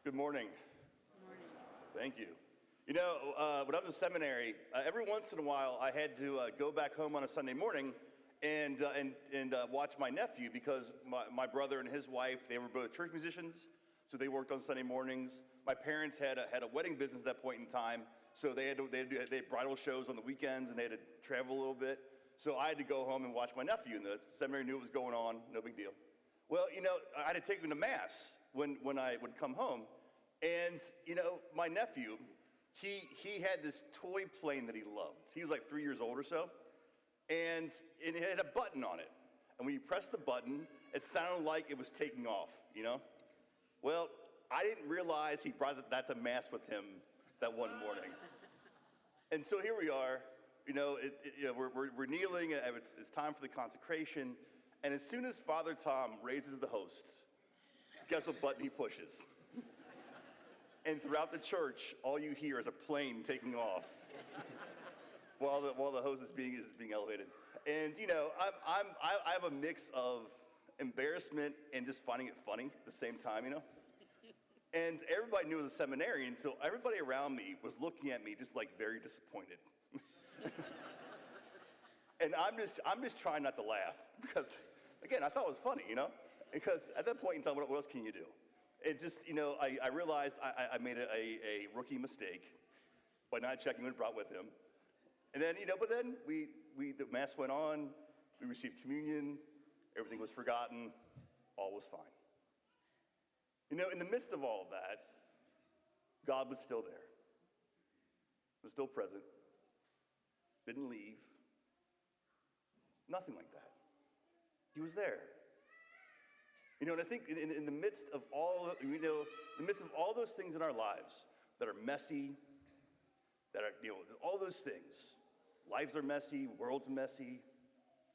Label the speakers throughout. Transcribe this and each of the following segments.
Speaker 1: Good morning.
Speaker 2: Morning.
Speaker 1: Thank you. When I was in seminary, every once in a while I had to go back home on a Sunday morning and watch my nephew because my brother and his wife, they were both church musicians, so they worked on Sunday mornings. My parents had a wedding business at that point in time, so they had bridal shows on the weekends and they had to travel a little bit. So I had to go home and watch my nephew, and the seminary knew what was going on, no big deal. Well, I had to take him to mass when I would come home. And, my nephew, he had this toy plane that he loved. He was like 3 years old or so. And it had a button on it. And when you pressed the button, it sounded like it was taking off. Well, I didn't realize he brought that to mass with him that one morning. And so here we are, we're kneeling, it's time for the consecration. And as soon as Father Tom raises the hosts, guess what button he pushes? And throughout the church, all you hear is a plane taking off while the host is being elevated. And I have a mix of embarrassment and just finding it funny at the same time. And everybody knew I was a seminarian, so everybody around me was looking at me just like very disappointed. And I'm just trying not to laugh because, again, I thought it was funny, because at that point in time, what else can you do? It just, I realized I made a rookie mistake by not checking what he brought with him. And then, but then the mass went on, we received communion, everything was forgotten, all was fine. In the midst of all of that, God was still there, was still present, didn't leave, nothing like that. He was there. And I think in the midst of all, those things in our lives that are messy, that are, all those things, lives are messy, world's messy,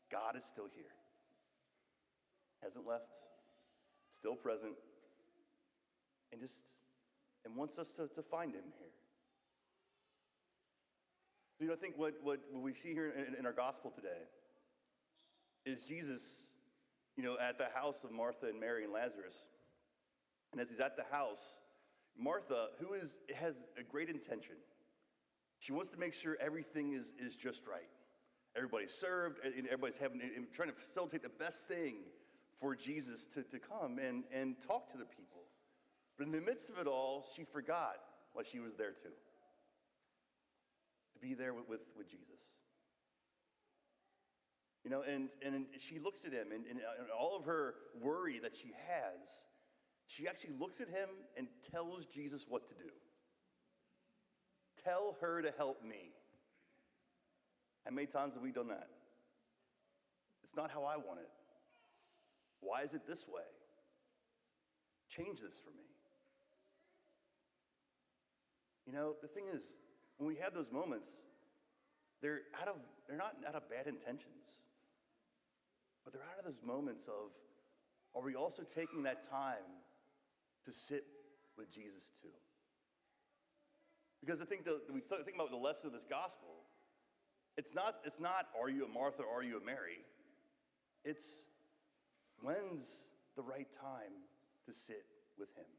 Speaker 1: God is still here. Hasn't left, still present, and wants us to find him here. I think what we see here in our gospel today is Jesus, at the house of Martha and Mary and Lazarus. And as he's at the house, Martha, who has a great intention, she wants to make sure everything is just right. Everybody's served, and everybody's trying to facilitate the best thing for Jesus to come and talk to the people. But in the midst of it all, she forgot what she was there to be there with Jesus. And she looks at him, and all of her worry that she has, she actually looks at him and tells Jesus what to do. Tell her to help me. How many times have we done that? It's not how I want it. Why is it this way? Change this for me. The thing is, when we have those moments, they're not out of bad intentions. But they're out of those moments of, are we also taking that time to sit with Jesus too? Because I think we start thinking about the lesson of this gospel. It's not are you a Martha or are you a Mary? It's when's the right time to sit with him?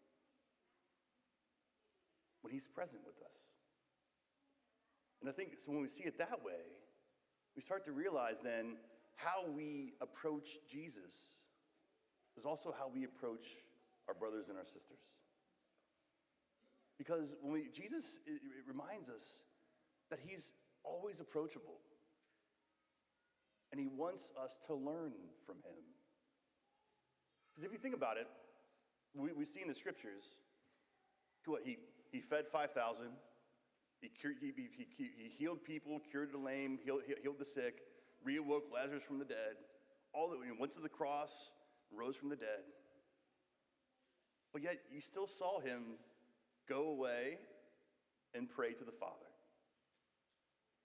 Speaker 1: When he's present with us. And I think so when we see it that way, we start to realize then how we approach Jesus is also how we approach our brothers and our sisters. Because Jesus it reminds us that he's always approachable. And he wants us to learn from him. Because if you think about it, we see in the scriptures, he fed 5,000, he healed people, cured the lame, healed the sick, reawoke Lazarus from the dead, went to the cross, rose from the dead. But yet you still saw him go away and pray to the Father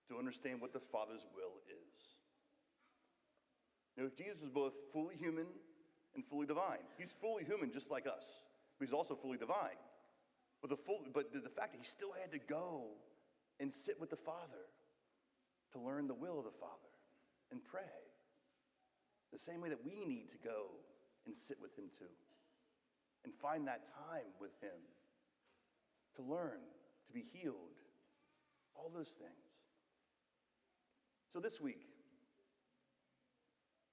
Speaker 1: to understand what the Father's will is. Jesus was both fully human and fully divine. He's fully human just like us, but he's also fully divine. But the fact that he still had to go and sit with the Father to learn the will of the Father and pray. The same way that we need to go and sit with him too and find that time with him to learn, to be healed, all those things. So this week,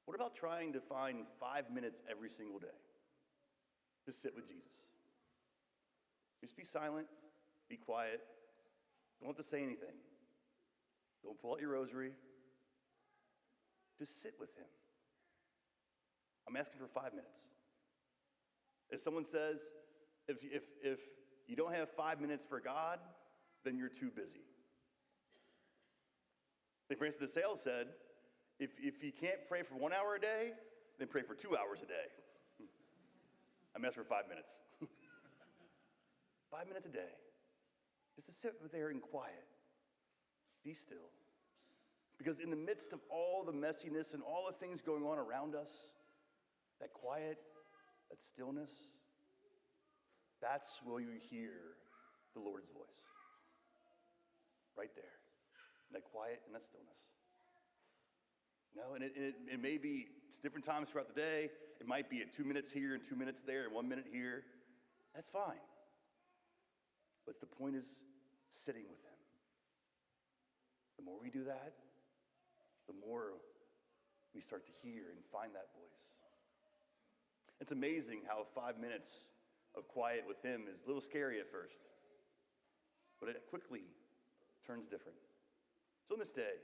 Speaker 1: what about trying to find 5 minutes every single day to sit with Jesus? Just be silent, be quiet, don't have to say anything. Don't pull out your rosary. Just sit with him. I'm asking for 5 minutes. If someone says, if you don't have 5 minutes for God, then you're too busy. Like Francis de Sales said, if you can't pray for 1 hour a day, then pray for 2 hours a day. I'm asking for 5 minutes. 5 minutes a day. Just to sit there in quiet. Be still. Because in the midst of all the messiness and all the things going on around us, that quiet, that stillness, that's where you hear the Lord's voice. Right there. That quiet and that stillness. And it may be different times throughout the day. It might be at 2 minutes here and 2 minutes there and 1 minute here. That's fine. But the point is sitting with him. The more we do that, the more we start to hear and find that voice. It's amazing how 5 minutes of quiet with him is a little scary at first, but it quickly turns different. So on this day,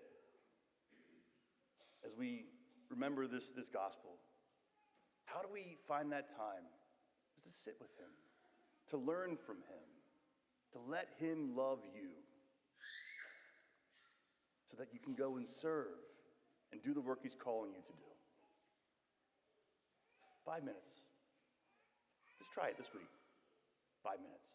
Speaker 1: as we remember this gospel, how do we find that time just to sit with him, to learn from him, to let him love you, so that you can go and serve and do the work he's calling you to do? 5 minutes. Just try it this week. 5 minutes.